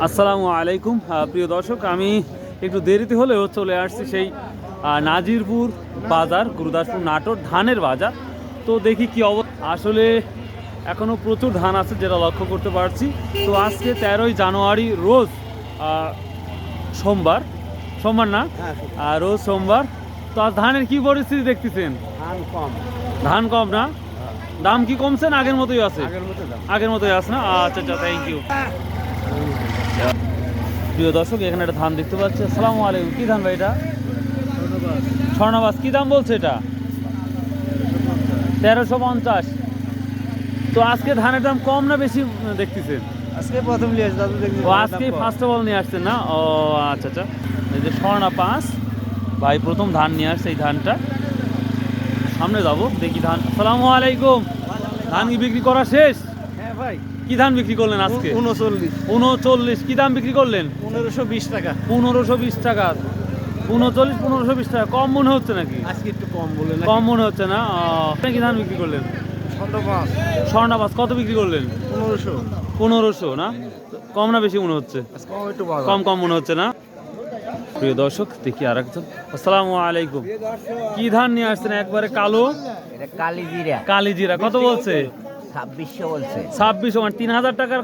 আসসালামু আলাইকুম প্রিয় দর্শক, আমি একটু দেরিতে হলেও চলে আসছি সেই নাজিরপুর বাজার, গুরুদাসপুর নাটোর ধানের বাজার। তো দেখি কি অবস্থা। আসলে এখনও প্রচুর ধান আছে যেটা লক্ষ্য করতে পারছি। তো আজকে 13ই জানুয়ারি, রোজ সোমবার না, রোজ সোমবার। তো আজ ধানের কি পরিস্থিতি দেখতেছেন? ধান কম না? দাম কি কমছে না আগের মতোই আছে? আগের মতোই আছে না? আচ্ছা আচ্ছা, থ্যাংক ইউ। প্রিয় দর্শক, এখানে একটা ধান দেখতে পাচ্ছি। আসসালামু আলাইকুম। কি ধান ভাই এটা? স্বর্ণবাস। কি দাম বলছে এটা? 1350। তো আজকে ধানের দাম কম না বেশি দেখতেছেন? আজকে প্রথম নিয়ে আসছে দাদু, দেখছি ও আজকে ফার্স্ট অফ অল নিয়ে আসছেন না? ও আচ্ছা আচ্ছা। এই যে স্বর্ণা 5 ভাই প্রথম ধান নিয়ে আসছে। এই ধানটা সামনে যাবো, দেখি ধান। আসসালামু আলাইকুম। ধান কি বিক্রি করা শেষ? হ্যাঁ ভাই। কি ধান বিক্রি করলেন আজকে? 39। কি দাম বিক্রি করলেন? 1520 টাকা। 1520 টাকা। 1520 টাকা কম মনে হচ্ছে নাকি? আজকে একটু কম বলে না? কম মনে হচ্ছে না? কি ধান বিক্রি করলেন? স্বর্ণাবাস কত বিক্রি করলেন? 1500 না? কম না বেশি মনে হচ্ছে? কম মনে হচ্ছে না? প্রিয় দর্শক, দেখি আর একজন। আসসালামু আলাইকুম। কি ধান নিয়ে আসছেন? একবারে কালো কালিজিরা। কত বলছে? 2600 বলছে। 2600, মানে 3000 টাকার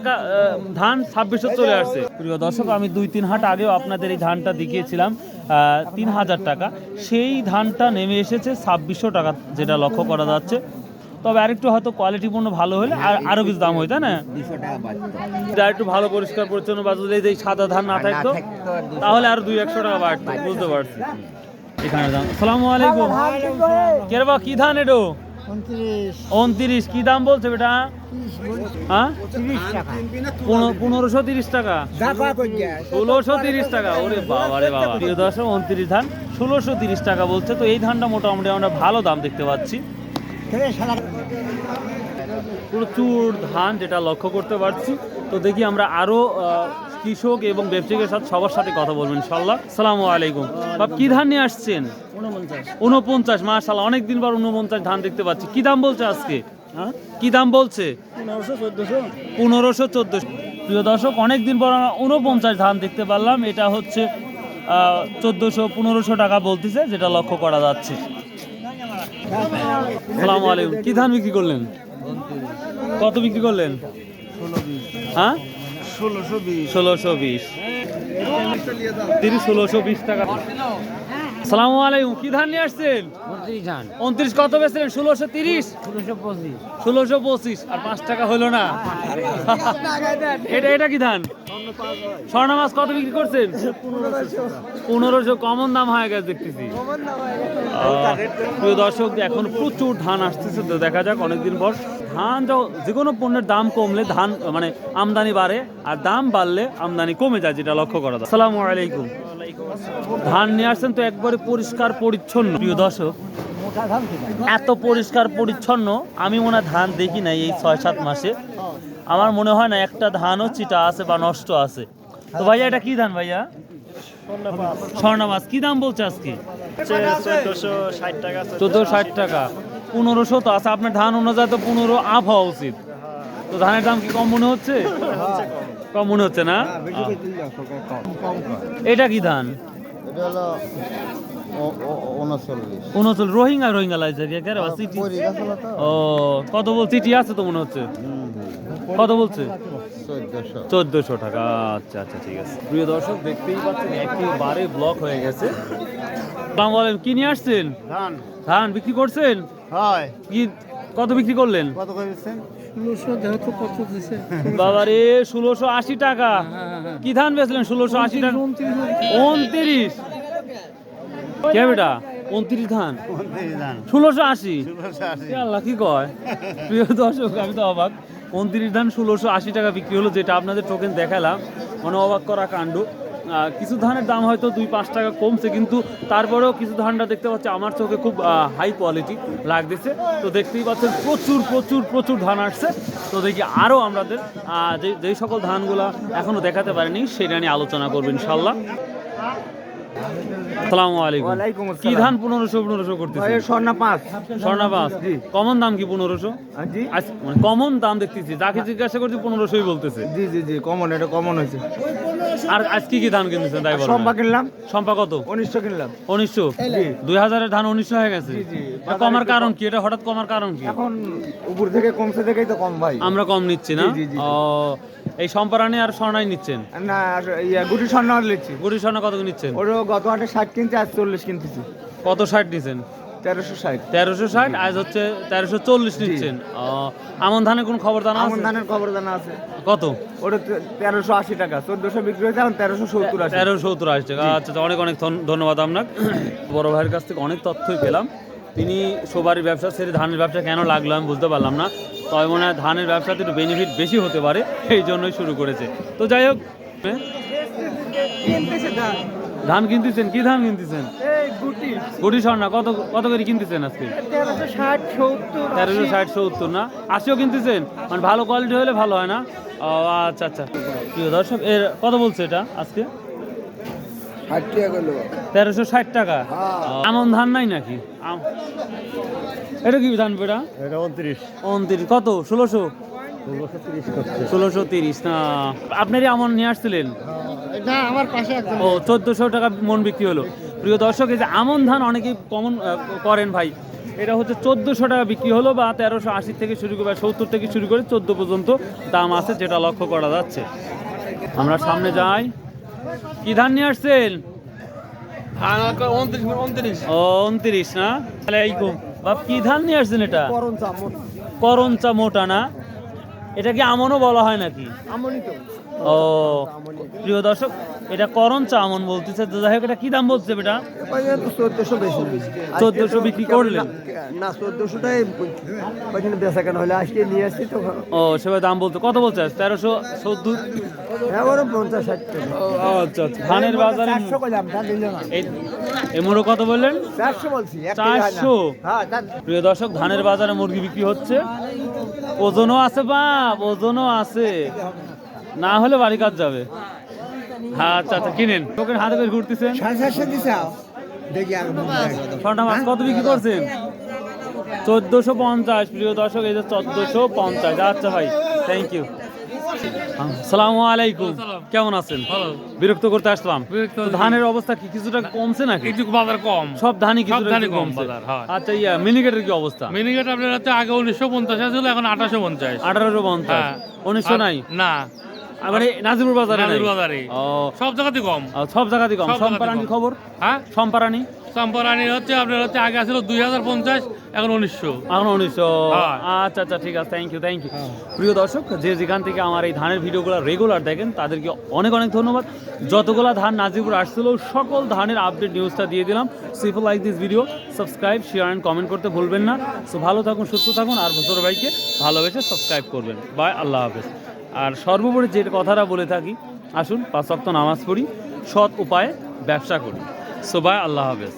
ধান 2600 চলে আসছে। প্রিয় দর্শক, আমি 2-3 হাট আগেও আপনাদের এই ধানটা দেখিয়েছিলাম 3000 টাকা। সেই ধানটা নেমে এসেছে 2600 টাকা, যেটা লক্ষ্য করা যাচ্ছে। তবে আরেকটু হয়তো কোয়ালিটিপূর্ণ ভালো হলে আরো কিছু দাম হয়, তাই না? 200 টাকা বাড়তো। যা একটু ভালো পরিষ্কার পরিচ্ছন্ন বা যদি এই সাদা ধান না থাকতো তাহলে আরো 200-100 টাকা বাড়তো, বুঝতে পারছি। এখানে দাম। আসসালামু আলাইকুম। কে রে বা, কি ধান এটো? 29। কি দাম বলছে বেটা? হ্যাঁ, 1530 টাকা। 1630 টাকা। ওরে বাবা রে বাবা। প্রিয় দর্শক, 29 ধান 1630 টাকা বলছে। তো এই ধানটা মোটামুটি আমরা ভালো দাম দেখতে পাচ্ছি। প্রচুর ধান যেটা লক্ষ্য করতে পারছি। তো দেখি আমরা আরো কৃষক এবং ব্যবসায়ীদের সাথে সবার সাথে কথা বলবেন ইনশাআল্লাহ। আসসালামু আলাইকুম। বাপ, কি ধান নিয়ে আসছেন? 49। মাশাআল্লাহ, অনেকদিন পর 49 ধান দেখতে পাচ্ছি। কি দাম বলছে আজকে? কি দাম বলছে? 1500-1400। প্রিয় দর্শক, অনেকদিন পর 49 ধান দেখতে পারলাম। এটা হচ্ছে 1400-1500 টাকা বলতেছে, যেটা লক্ষ্য করা যাচ্ছে। আসসালামু আলাইকুম। কি ধান বিক্রি করলেন? কত বিক্রি করলেন? 1620। 1620 টাকা। আসসালামু আলাইকুম। কি ধান নিয়ে আসছেন? 29। কত বেচলেন? 1630। 1625 আর 5 টাকা হলো না। এটা কি ধান? স্বর্ণমাস। কত বিক্রি করছেন? 1500। কমন দাম হয়ে গেছে দেখতেছি। প্রিয় দর্শক, এখন প্রচুর ধান আসতেছে। তো দেখা যাক, অনেকদিন পর ধান যে কোনো পণ্যের দাম কমলে ধান মানে আমদানি বাড়ে, আর দাম বাড়লে আমদানি কমে যায়, যেটা লক্ষ্য করা যায়। আসসালামু আলাইকুম। ধান নিয়ে আসছেন তো একবারে পরিষ্কার পরিচ্ছন্ন। প্রিয় দর্শক, এত পরিষ্কার পরিচ্ছন্ন আমি মনে হয় ধান দেখি নাই এই 6-7 মাসে। আমার মনে হয় না একটা ধানও চিটা আছে বা নষ্ট আছে। তো ভাইয়া, এটা কি ধান ভাইয়া? স্বর্ণমাস। কি দাম বলছে আজকে? 1460 টাকা। 1500 তো আছে। আপনার ধান অনুযায়ী তো 15 আপ হওয়া উচিত। তো ধানের দাম কি কম মনে হচ্ছে? কম মনে হচ্ছে না? এটা কি ধান? 39। রোহিঙ্গা লাইছে। ও, কত বল? চিঠি আছে তো মনে হচ্ছে। কত বলছে? 1400 টাকা। আচ্ছা আচ্ছা, ঠিক আছে। প্রিয় দর্শক, দেখতেই পাচ্ছেন একেবারে ব্লক হয়ে গেছে। বলেন, কি নিয়ে আসছেন? ধান বিক্রি করছেন? কি কত বিক্রি করলেন? বাবা রে, 1680 টাকা। কি ধান বেচলেন? 1680 টাকা। 29। কে বেটা? 29 ধান 1680। আল্লাহ, কি কয়? প্রিয় দর্শক, আমি তো অবাক। 29 ধান 1680 টাকা বিক্রি হলো, যেটা আপনাদের টোকেন দেখালাম। মানে অবাক করা কাণ্ড। কিছু ধানের দাম হয়তো 2-5 টাকা কমছে, কিন্তু তারপরেও কিছু ধানটা দেখতে পাচ্ছি আমার চোখে খুব হাই কোয়ালিটি লাগতেছে। তো দেখতেই পাচ্ছেন প্রচুর প্রচুর প্রচুর ধান আসছে। তো দেখি আরও আমাদের যেই সকল ধানগুলা এখনও দেখাতে পারিনি সেটা নিয়ে আলোচনা করবো ইনশাল্লাহ। আসসালামু আলাইকুম। ওয়ালাইকুম আসসালাম। কি ধান 1500 করতেছে? স্বর্ণা 5। স্বর্ণা 5। জি। কমন দাম কি 1500? জি মানে কমন দাম দেখতেছি, যাকে জিজ্ঞাসা করছি 1500ই বলতেছে। জি জি জি কমন, এটা কমন হয়েছে। আর আজকে কি ধান কিনতেছেন তাই বলেন? সম্পা কিনলাম সম্পা কত? 1900 কিনলাম। 1900। জি 2000 এর ধান 1900 হয়ে গেছে। জি, জি। এটা কমার কারণ কি? এটা হঠাৎ কমার কারণ কি? এখন উপর থেকে কমছে দেখেই তো কম ভাই। আমরা কম নিচ্ছি না? জি, জি, জি। ও, এই সম্পারানি আর স্বর্ণাই নিচ্ছেন? না গুটি স্বর্ণ লিখছি। গুড়ি স্বর্ণ কত নিচ্ছেন? ওরও গত হাটে 60 কিনছে, আজ 40 কিনতেছি। কত 60 নিচ্ছেন? 1360। 1360, আজ হচ্ছে 1340 নিচ্ছেন। আমন ধানের কোন খবর জানা আমন আছে? ধানের খবর জানা আছে। কত? ওটা 1380 টাকা, 1400 বিক্রি হয়েছে, এখন 1370 আছে। 1370 আসছে। আচ্ছা আচ্ছা, অনেক অনেক ধন্যবাদ আপনাকে। বড় ভাইয়ের কাছ থেকে অনেক তথ্যই পেলাম। তিনি সবারই ব্যবসা ছেড়ে ধানের ব্যবসা কেন লাগলো আমি বুঝতে পারলাম না। তবে মনে হয় ধানের ব্যবসাতে একটু বেনিফিট বেশি হতে পারে, এই জন্যই শুরু করেছে। তো যাই হোক, ধান কিনতেছেন? কি ধান কিনতেছেন? গুটি স্বর্ণা কত কত করে কিনতেছেন আজকে? 1360 70 না? 80ও কিনতেছেন? মানে ভালো কোয়ালিটি হলে ভালো হয় না? ও আচ্ছা আচ্ছা। প্রিয় দর্শক, এর কত বলছে এটা আজকে? 1360 টাকা। আমন ধান নাই নাকি? এটা কি ধান বেটা? এটা 29। 29 কত? 1600? 1630 না? আপনারই আমন নিয়ে আসছিলেন? না, আমার পাশে একদম। ও, 1400 টাকা মন বিক্রি হলো। প্রিয় দর্শক, এই যে আমন ধান অনেকেই কমন করেন ভাই, এটা হচ্ছে 1400 টাকা বিক্রি হলো, বা 1380 থেকে শুরু করে, বা 70 থেকে শুরু করে 14 পর্যন্ত দাম আছে, যেটা লক্ষ্য করা যাচ্ছে। আমরা সামনে যাই। কি ধান নিয়ে আসছেন? 29 না? তাহলে এইরকম বাপ, কি ধান নিয়ে আসছেন এটা? করঞ্চা মোটা না? এটা কি আমনও বলা হয় নাকি? ও, প্রিয় দর্শক, এটা করঞ্চা আমন বলতেছে। তো যাই হোক, এটা কি দাম বলছে বেটা? 1400 বেশি। 1400 বিক্রি করলেন? না, 1400টাই ওইখানে বেচা কেন হলে আজকে নিয়ে আসছি তো। ও, সেভাবে দাম বলতে কত বলছে? 1370। এবারও 50-60 টাকা। আচ্ছা আচ্ছা। ধানের বাজারে 400 কইলাম, তা দিল না। এই মুড়ো কত বললেন? 400 বলছি। 400। হ্যাঁ, প্রিয় দর্শক, ধানের বাজারে মুরগি বিক্রি হচ্ছে। ওজনও আছে বাপ, ওজনও আছে, না হলে বাড়ি কাজ যাবে। হ্যাঁ আচ্ছা আচ্ছা, কিনেন। লোকের হাতে করে ঘুরতেছেন। 450 দিছে। দেখি আর ছটা মাছ কত বিক্রি করছেন? 1450। প্রিয় দর্শক, এই যে 1450। আচ্ছা ভাই, থ্যাংক ইউ। আসসালামু আলাইকুম। কেমন আছেন? বিরক্ত করতে আসলাম। তো ধানের অবস্থা কি কিছুটা কমছে নাকি? একটু বাজার কম। সব ধানই সব কিছুটা ধানই একটু কম কমছে। বাজার, হ্যাঁ। আচ্ছা, মিনিকেটের কি অবস্থা? মিনিকেট আপনার হচ্ছে আগে 1950 ছিল, এখন 1850। 1850। হ্যাঁ। 1900 নাই? না, মানে নাজিরপুর বাজারে নাই? নাজিরপুর বাজারে। ও, সব জায়গাতে কম। সব জায়গাতেই কম। সব জায়গাতে সম্পারানি কম। খবর? হ্যাঁ, সম্পারানি চম্পারানি হচ্ছে আপনার হচ্ছে আগে ছিল 2050, এখন 1900। এখন 1900। হ্যাঁ। আচ্ছা আচ্ছা, ঠিক আছে, থ্যাংক ইউ থ্যাংক ইউ। প্রিয় দর্শক, যে যেখান থেকে আমার এই ধানের ভিডিওগুলো রেগুলার দেখেন, তাদেরকে অনেক অনেক ধন্যবাদ। যতগুলো ধান নাজিরপুর আসছিল, সকল ধানের আপডেট নিউজটা দিয়ে দিলাম। So if you like this video, subscribe, share and comment করতে ভুলবেন না। সো ভালো থাকুন, সুস্থ থাকুন, আর ছোট ভাইকে ভালোবেসে সাবস্ক্রাইব করবেন। বাই, আল্লাহ হাফেজ। আর সর্বোপরি যে কথাটা বলে থাকি, আসুন 5 ওয়াক্ত নামাজ পড়ি, সৎ উপায়ে ব্যবসা করি। সো বাই, আল্লাহ হাফেজ।